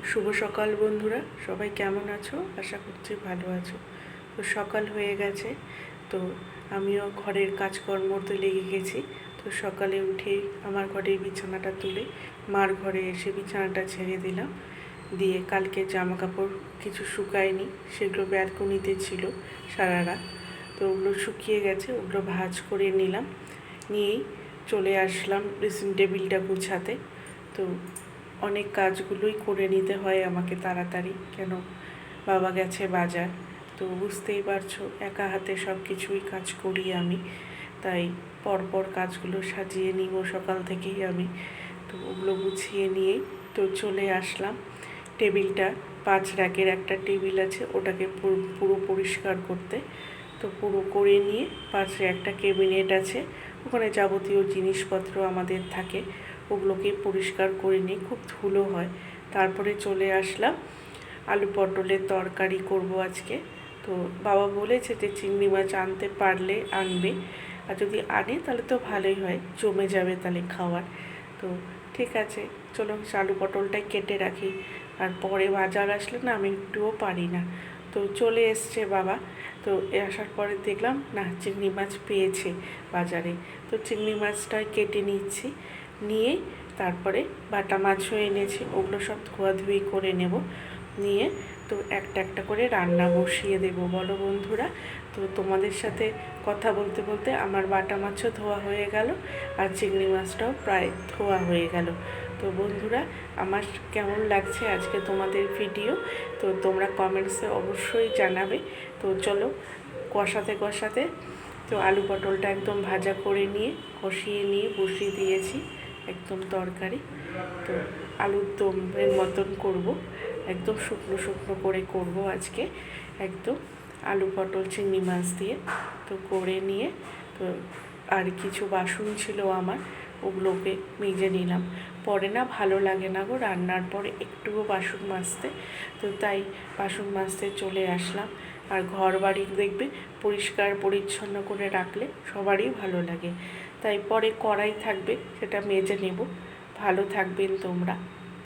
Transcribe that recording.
শুভ সকাল বন্ধুরা, সবাই কেমন আছো? আশা করছি ভালো আছো। তো সকাল হয়ে গেছে, তো আমিও ঘরের কাজকর্মতে লেগে গেছি। তো সকালে উঠে আমার ঘরের বিছানাটা তুলে মার ঘরে এসে বিছানাটা ছেড়ে দিলাম। দিয়ে কালকে জামা কাপড় কিছু শুকায়নি, সেগুলো ব্যালকনিতে ছিল সারা রাত। তো ওগুলো শুকিয়ে গেছে, ওগুলো ভাঁজ করে নিলাম। নিয়েই চলে আসলাম ড্রেসিং টেবিলটা গুছাতে। তো অনেক কাজগুলোই করে নিতে হয় আমাকে তাড়াতাড়ি, কেন বাবা গেছে বাজার। তো বুঝতেই পারছো, একা হাতে সব কিছুই কাজ করি আমি, তাই পরপর কাজগুলো সাজিয়ে নিব সকাল থেকেই আমি। তো ওগুলো গুছিয়ে নিয়েই তো চলে আসলাম টেবিলটা, 5 র্যাকের একটা টেবিল আছে, ওটাকে পুরো পরিষ্কার করতে। তো পুরো করে নিয়ে পাশে একটা ক্যাবিনেট আছে, ওখানে যাবতীয় জিনিসপত্র আমাদের থাকে, ওগুলোকে পরিষ্কার করে নিই, খুব ধুলো হয়। তারপরে চলে আসলাম আলু পটলের তরকারি করব আজকে। তো বাবা বলেছে যে চিংড়ি মাছ আনতে পারলে আনবে, আর যদি আনে তাহলে তো ভালোই হয়, জমে যাবে তাহলে খাওয়ার। তো ঠিক আছে, চলো আলু পটলটাই কেটে রাখি, আর পরে বাজার আসলে না আমি একটুও পারি না। তো চলে এসছে বাবা। তো আসার পরে দেখলাম না চিংড়ি মাছ পেয়েছে বাজারে। তো চিংড়ি মাছটাই কেটে নিচ্ছি, নিয়ে তারপরে বাটা মাছও এনেছি, ওগুলো সব ধোয়াধুয়ি করে নেব। নিয়ে তো একটা একটা করে রান্না বসিয়ে দেবো, বলো বন্ধুরা। তো তোমাদের সাথে কথা বলতে বলতে আমার বাটা মাছও ধোয়া হয়ে গেল, আর চিংড়ি মাছটাও প্রায় ধোয়া হয়ে গেল। তো বন্ধুরা, আমার কেমন লাগছে আজকে তোমাদের ভিডিও, তো তোমরা কমেন্টসে অবশ্যই জানাবে। তো চলো কষাতে কষাতে, তো আলু পটলটা একদম ভাজা করে নিয়ে কষিয়ে নিয়ে বসিয়ে দিয়েছি একদম তরকারি। তো আলুর দমের মতন করব, একদম শুকনো শুকনো করে করব আজকে, একদম আলু পটল চিংড়ি মাছ দিয়ে। তো করে নিয়ে তো আর কিছু বাসন ছিল আমার, ওগুলোকে মেজে নিলাম। পরে না ভালো লাগে না গো রান্নার পরে একটুও বাসন মাজতে, তো তাই বাসন মাজতে চলে আসলাম। আর ঘর বাড়ি দেখবে পরিষ্কার পরিচ্ছন্ন করে রাখলে সবারই ভালো লাগে, তাই পরে কড়াই থাকবে সেটা মেজে নেব। ভালো থাকবেন তোমরা।